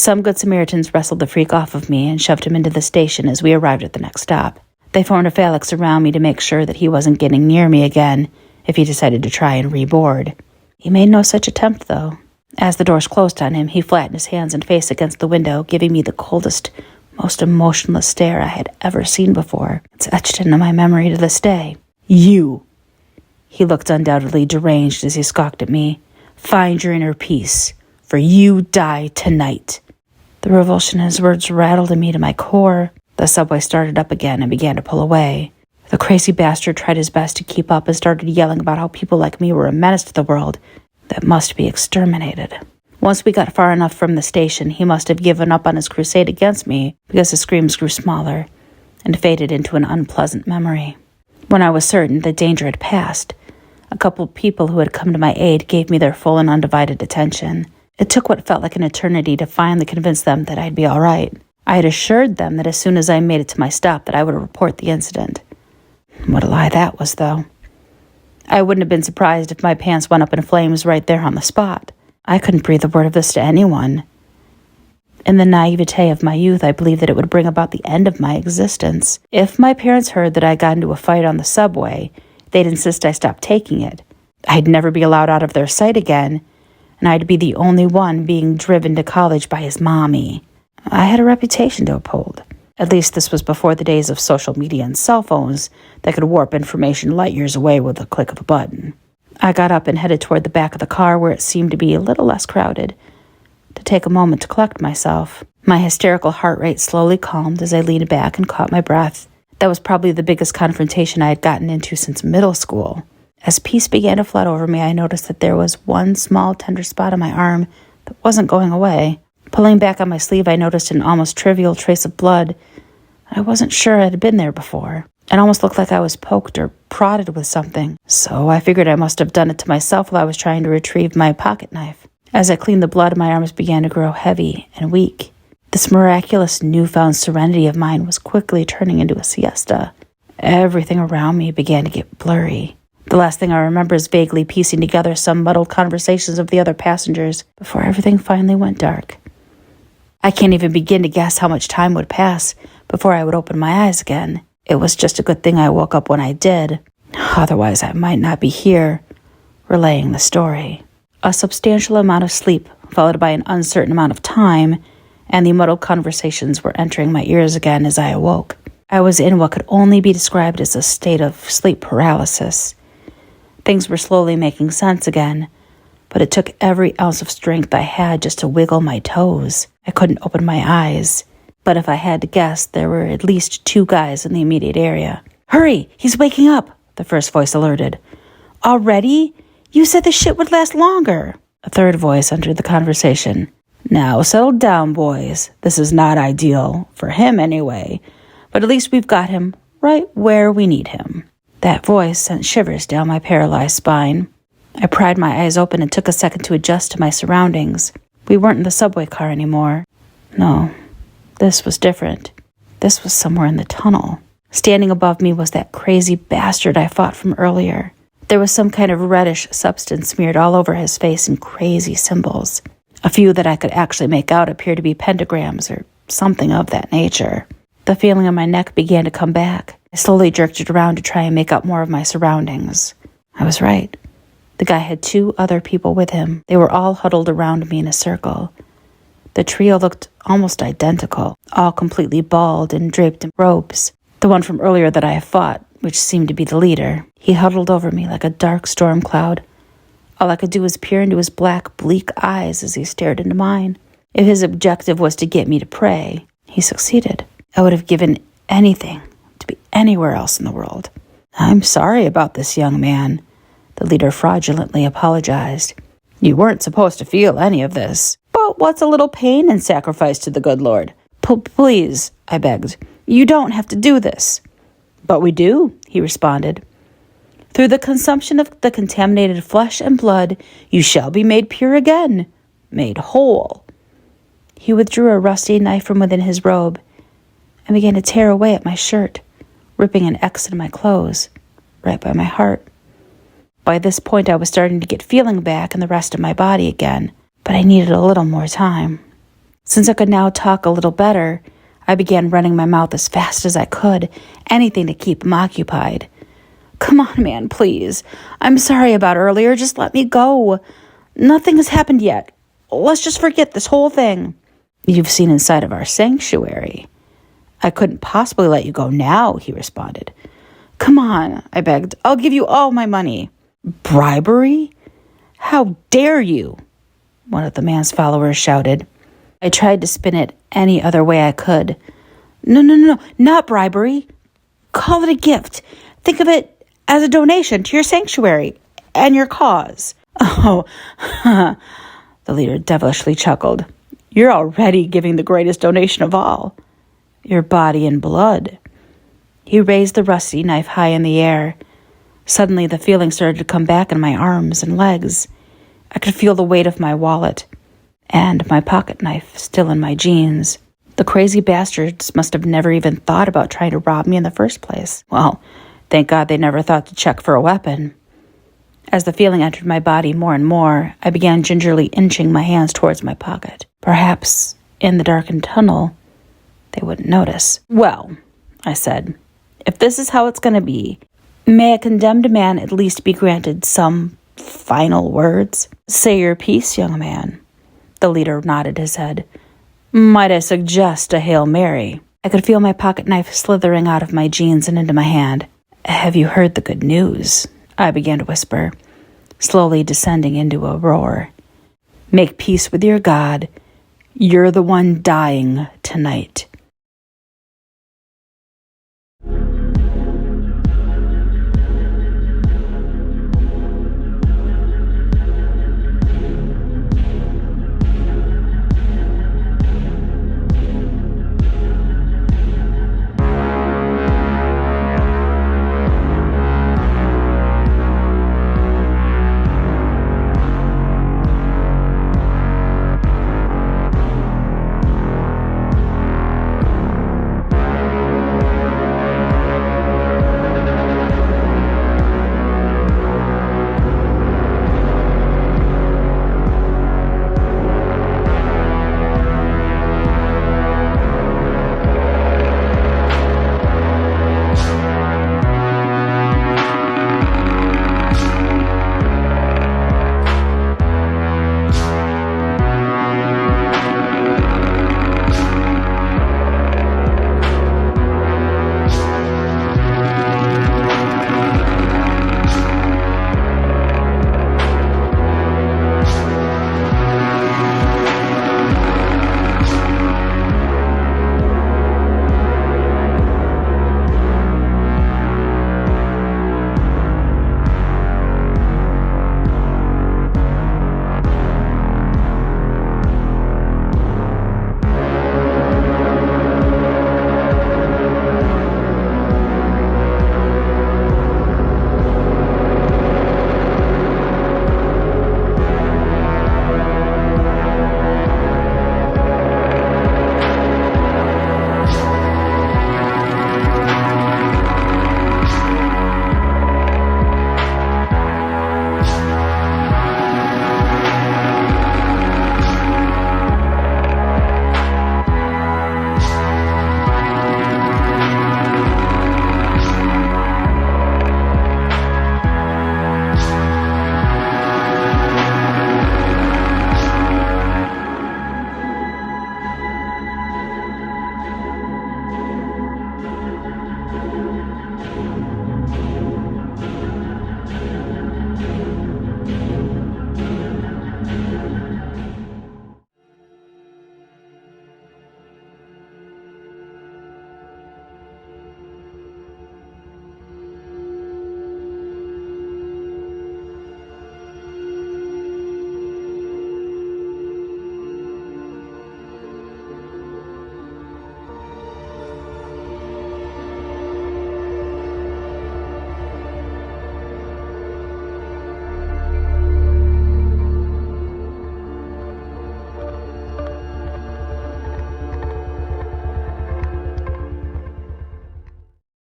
Some good Samaritans wrestled the freak off of me and shoved him into the station as we arrived at the next stop. They formed a phalanx around me to make sure that he wasn't getting near me again if he decided to try and reboard. He made no such attempt, though. As the doors closed on him, he flattened his hands and face against the window, giving me the coldest, most emotionless stare I had ever seen before. It's etched into my memory to this day. "You!" He looked undoubtedly deranged as he scoffed at me. "Find your inner peace, for you die tonight." The revulsion in his words rattled me to my core. The subway started up again and began to pull away. The crazy bastard tried his best to keep up and started yelling about how people like me were a menace to the world that must be exterminated. Once we got far enough from the station, he must have given up on his crusade against me because his screams grew smaller and faded into an unpleasant memory. When I was certain that danger had passed, a couple of people who had come to my aid gave me their full and undivided attention. It took what felt like an eternity to finally convince them that I'd be all right. I had assured them that as soon as I made it to my stop that I would report the incident. What a lie that was, though. I wouldn't have been surprised if my pants went up in flames right there on the spot. I couldn't breathe a word of this to anyone. In the naivete of my youth, I believed that it would bring about the end of my existence. If my parents heard that I got into a fight on the subway, they'd insist I stop taking it. I'd never be allowed out of their sight again, and I'd be the only one being driven to college by his mommy. I had a reputation to uphold. At least this was before the days of social media and cell phones that could warp information light years away with a click of a button. I got up and headed toward the back of the car where it seemed to be a little less crowded, to take a moment to collect myself. My hysterical heart rate slowly calmed as I leaned back and caught my breath. That was probably the biggest confrontation I had gotten into since middle school. As peace began to flood over me, I noticed that there was one small tender spot on my arm that wasn't going away. Pulling back on my sleeve, I noticed an almost trivial trace of blood. I wasn't sure it had been there before. It almost looked like I was poked or prodded with something. So I figured I must have done it to myself while I was trying to retrieve my pocket knife. As I cleaned the blood, my arms began to grow heavy and weak. This miraculous newfound serenity of mine was quickly turning into a siesta. Everything around me began to get blurry. The last thing I remember is vaguely piecing together some muddled conversations of the other passengers before everything finally went dark. I can't even begin to guess how much time would pass before I would open my eyes again. It was just a good thing I woke up when I did. Otherwise, I might not be here, relaying the story. A substantial amount of sleep, followed by an uncertain amount of time, and the muddled conversations were entering my ears again as I awoke. I was in what could only be described as a state of sleep paralysis. Things were slowly making sense again, but it took every ounce of strength I had just to wiggle my toes. I couldn't open my eyes, but if I had to guess, there were at least 2 guys in the immediate area. "Hurry, he's waking up," the first voice alerted. "Already? You said the shit would last longer." A third voice entered the conversation. "Now settle down, boys. This is not ideal, for him anyway, but at least we've got him right where we need him." That voice sent shivers down my paralyzed spine. I pried my eyes open and took a second to adjust to my surroundings. We weren't in the subway car anymore. No, this was different. This was somewhere in the tunnel. Standing above me was that crazy bastard I fought from earlier. There was some kind of reddish substance smeared all over his face in crazy symbols. A few that I could actually make out appeared to be pentagrams or something of that nature. The feeling in my neck began to come back. I slowly jerked it around to try and make out more of my surroundings. I was right. The guy had 2 other people with him. They were all huddled around me in a circle. The trio looked almost identical, all completely bald and draped in robes. The one from earlier that I had fought, which seemed to be the leader, he huddled over me like a dark storm cloud. All I could do was peer into his black, bleak eyes as he stared into mine. If his objective was to get me to pray, he succeeded. I would have given anything to be anywhere else in the world. "I'm sorry about this, young man," the leader fraudulently apologized. "You weren't supposed to feel any of this. But what's a little pain and sacrifice to the good Lord? Please," I begged. "You don't have to do this." "But we do," he responded. "Through the consumption of the contaminated flesh and blood, you shall be made pure again, made whole." He withdrew a rusty knife from within his robe and began to tear away at my shirt, ripping an X in my clothes, right by my heart. By this point, I was starting to get feeling back in the rest of my body again, but I needed a little more time. Since I could now talk a little better, I began running my mouth as fast as I could, anything to keep him occupied. Come on, man, please. I'm sorry about earlier. Just let me go. Nothing has happened yet. Let's just forget this whole thing. You've seen inside of our sanctuary. I couldn't possibly let you go now, he responded. Come on, I begged. I'll give you all my money. Bribery? How dare you? One of the man's followers shouted. I tried to spin it any other way I could. No, not bribery. Call it a gift. Think of it as a donation to your sanctuary and your cause. Oh, the leader devilishly chuckled. You're already giving the greatest donation of all. Your body and blood. He raised the rusty knife high in the air. Suddenly, the feeling started to come back in my arms and legs. I could feel the weight of my wallet and my pocket knife still in my jeans. The crazy bastards must have never even thought about trying to rob me in the first place. Well, thank God they never thought to check for a weapon. As the feeling entered my body more and more, I began gingerly inching my hands towards my pocket. Perhaps in the darkened tunnel, they wouldn't notice. Well, I said, if this is how it's going to be, may a condemned man at least be granted some final words? Say your piece, young man. The leader nodded his head. Might I suggest a Hail Mary? I could feel my pocket knife slithering out of my jeans and into my hand. Have you heard the good news? I began to whisper, slowly descending into a roar. Make peace with your God. You're the one dying tonight.